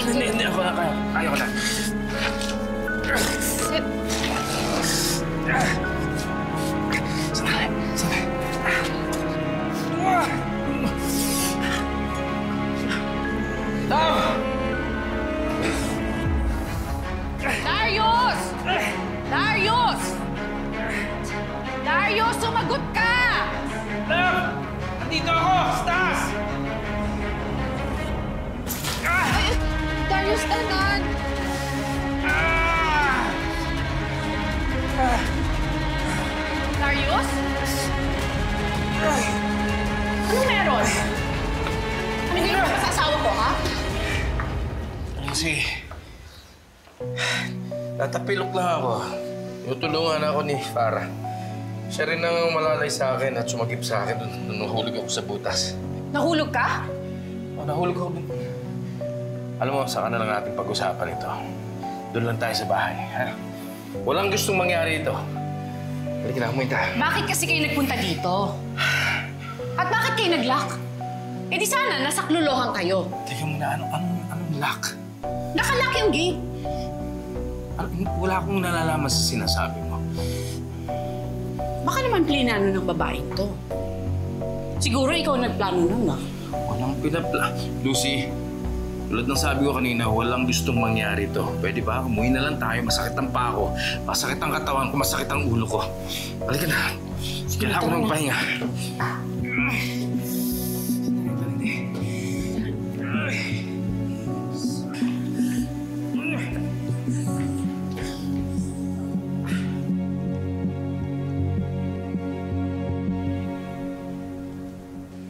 Hindi ako na kaya. Kaya ko na. Sip. Sanay. Darius! Darius! Darius, sumagot ka! Love! Nandito ako! Stas! Ay, Darius, anan! Darius? Anong meron? Ano ginawa ka sa asawa ko, ha? Kasi... natapilok lang ako. Tutulungan ako ni Farah. Siya rin ang malalay sa akin at sumagip sa akin nung nahulog ako sa butas. Nahulog ka? Nahulog ako dun. Alam mo, saka na lang natin pag-usapan ito. Doon lang tayo sa bahay, ha? Walang gustong mangyari ito. Halika na, umuwi tayo. Bakit kasi kayo nagpunta dito? At bakit kayo nag-lock? Eh di sana, nasaklolohan kayo. Teka muna, anong lock? Nakalock yung gate. Wala akong nalalaman sa sinasabi mo. Baka naman plinano ng babaeng to. Siguro ikaw nagplano nun, ha? Walang Lucy, tulad ng sabi ko kanina, walang gustong mangyari to. Pwede ba? Umuwi na lang tayo. Masakit ang paa ko. Masakit ang katawan ko. Masakit ang ulo ko. Halika na. Kailangan ko ng pahinga.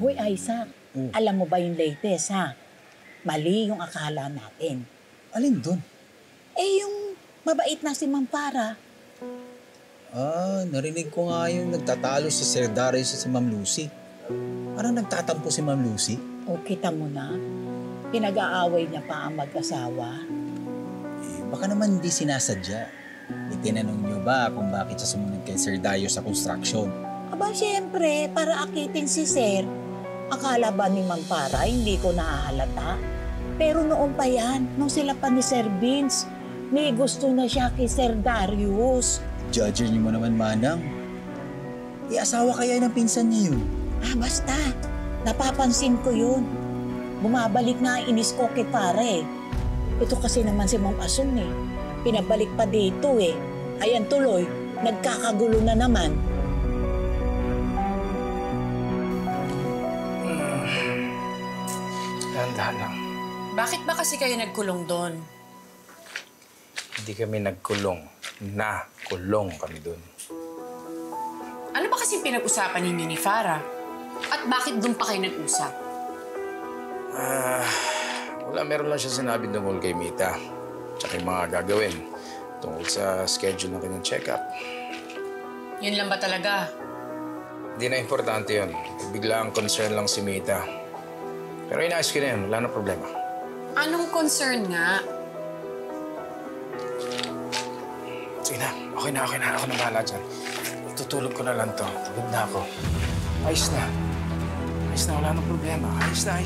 Hoy, Isaac, alam mo ba yung latest, ha? Mali yung akala natin. Alin doon? Eh, yung mabait na si Ma'am Farah. Narinig ko nga yung nagtatalo si Sir Darius at si Ma'am Lucy. Parang nagtatampo si Ma'am Lucy. O, kita mo na, pinag-aaway niya pa ang mag-asawa. Baka naman hindi sinasadya. Itinanong niyo ba kung bakit siya sumunod kay Sir Darius sa construction? Aba, siyempre, para akitin si Sir. Akala ba ni Ma'am Farah hindi ko nahahalata? Pero noon pa yan, nung sila pa ni Sir Vince, may gusto na siya kay Sir Darius. Judger niyo mo naman, Manang. Asawa kaya ng pinsan niya yun? Basta. Napapansin ko yun. Bumabalik na ang inis ko kay Farah eh. Ito kasi naman si Ma'am Asong eh. Pinabalik pa dito eh. Ayan tuloy, nagkakagulo na naman. Dahan-dahan lang. Bakit ba kasi kayo nagkulong doon? Hindi kami nagkulong. Nakulong kami doon. Ano ba kasi pinag-usapan ninyo ni Farah? At bakit doon pa kayo nag-usap? Wala. Meron lang siya sinabi tungkol kay Mita. Tsaka yung mga gagawin tungkol sa schedule ng kanyang check-up. Yun lang ba talaga? Hindi na importante yun. Bigla ang concern lang si Mita. Pero inaayos ko na yan. Wala na problema. Anong concern nga? Sige na. Okay na. Ako na bahala dyan. Tutulog ko na lang to. Tugod na ako. Ayos na. Wala na problema. Ayos na.